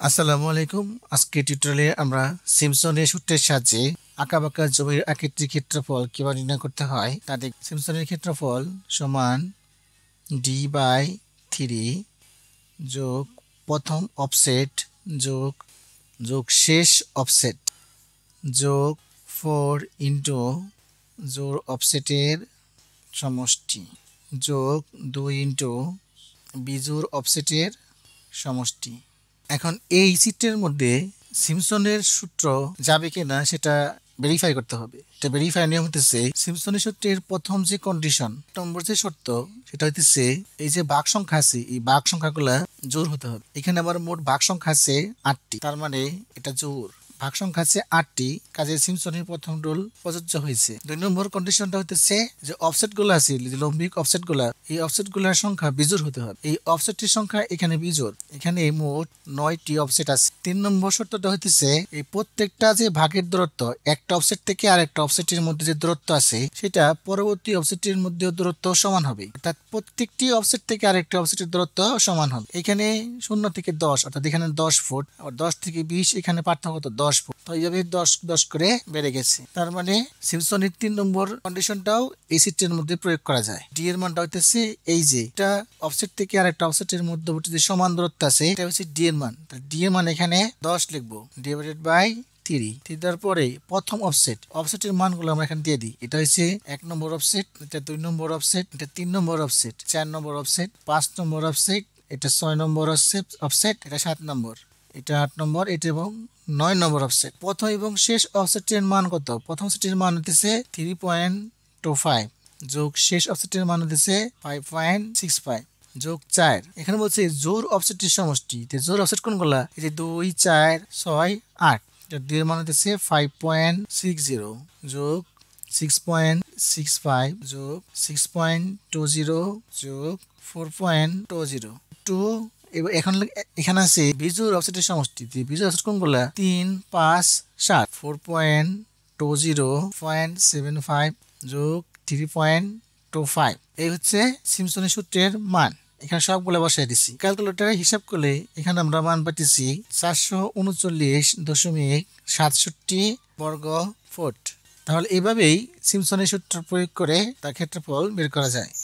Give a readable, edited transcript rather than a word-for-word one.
আসসালামু আলাইকুম। আজকে টিউটোরিয়ালে আমরা সিম্পসনের সূত্রের সাহায্যে আঁকাবাঁকা জমির আকৃতির ক্ষেত্রফল কিভাবে নির্ণয় করতে হয় তা দেখ। সিম্পসনের ক্ষেত্রফল সমান d/3 যোগ প্রথম অফসেট যোগ যোগ শেষ অফসেট যোগ 4 ইন্টু জোড় অফসেটের সমষ্টি যোগ 2 ইন্টু বিজোড় অফসেটের সমষ্টি। এখন এই চিত্রের মধ্যে সিম্পসনের সূত্র যাবে কিনা সেটা ভেরিফাই করতে হবে। এটা ভেরিফাই নিয়ম হতেছে সিম্পসনের সূত্রের প্রথম যে কন্ডিশন নম্বর যে শর্ত সেটা হইতেছে এই যে ভাগ সংখ্যা আছে এই ভাগ সংখ্যাগুলা জোড় হতে হবে। এখানে আমার মোট ভাগ সংখ্যা আছে 8টি, তার মানে এটা জোড়। ভাগ সংখ্যা আছে 8টি, কাজে সিম্পসনের প্রথম রুল প্রযোজ্য হয়েছে। 2 নম্বর কন্ডিশনটা হইতেছে যে অফসেট গুলো আছে লম্বিক অফসেট গুলা, এই অফসেট গুলার সংখ্যা বিজোড় হতে হবে। এই অফসেটের সংখ্যা এখানে বিজোড়, এখানে মোট 9টি অফসেট আছে। 3 নম্বর শর্তটা হইতেছে এই প্রত্যেকটা যে ভাগের দূরত্ব একটা অফসেট থেকে আরেকটা অফসেটের মধ্যে যে দূরত্ব আছে সেটা পরবর্তী অফসেটের মধ্যে দূরত্ব সমান হবে, অর্থাৎ প্রত্যেকটি অফসেট থেকে আরেকটা অফসেটের দূরত্ব সমান হবে। এখানে 0 থেকে 10 অর্থাৎ এখানে 10 ফুট, আর 10 থেকে 20 এখানে পার্থক্য 10 ফুট, তো এইভাবে 10 করে বেড়ে গেছে। তার মানে সিম্পসনের 3 নম্বর কন্ডিশনটাও এই চিত্রের মধ্যে প্রয়োগ করা যায়। ডি এর মানটা হইতেছে এই যে এটা অফসেট থেকে আরেকটা অফসেটের মধ্যবর্তী যে সমান দূরত্ব আছে এটা হচ্ছে ডি এর মান। ডি এর মান এখানে 10 লিখবো, ডিভাইডেড বাই 3 দেওয়ার পরে প্রথম অফসেটের মানগুলো আমরা এখানে দিয়ে দিই। এটা হচ্ছে 1 নম্বর অফসেট, এটা 2 নম্বর অফসেট, এটা 3 নম্বর অফসেট, 4 নম্বর অফসেট, 5 নম্বর অফসেট, এটা 6 নম্বর অফসেট, এটা 7 নম্বর, এটা 8 নম্বর, এটা এবং 9 নম্বর অফসেট। প্রথম এবং শেষ অফসেটের মান কত? প্রথম সেটের মান হতেছে 3.25 যোগ শেষ অফসেটের মান হতেছে 5.65 যোগ 4। এখানে বলছে জোড় অফসেটের সমষ্টি। জোড় অফসেট কোনগুলা? এই যে 2, 4, 6, 8। এটা 2 এর মান হতেছে 5.60 যোগ 6.65 যোগ 6.20 যোগ 4.20 2। এখন এখানে আছে বিজোড় অফসেটের সমষ্টি। বিজোড় অফসেট কোনগুলা? 3, 5, 7। 4.20.75 যোগ 3.25। এই হচ্ছে সিম্পসনের সূত্রের মান। এখানে সবগুলো বসাই দিছি। ক্যালকুলেটরে হিসাব করলে এখানে আমরা মান পাইতেছি 439.67 বর্গ ফুট। তাহলে এভাবেই সিম্পসনের সূত্র প্রয়োগ করে তার ক্ষেত্রফল বের করা যায়।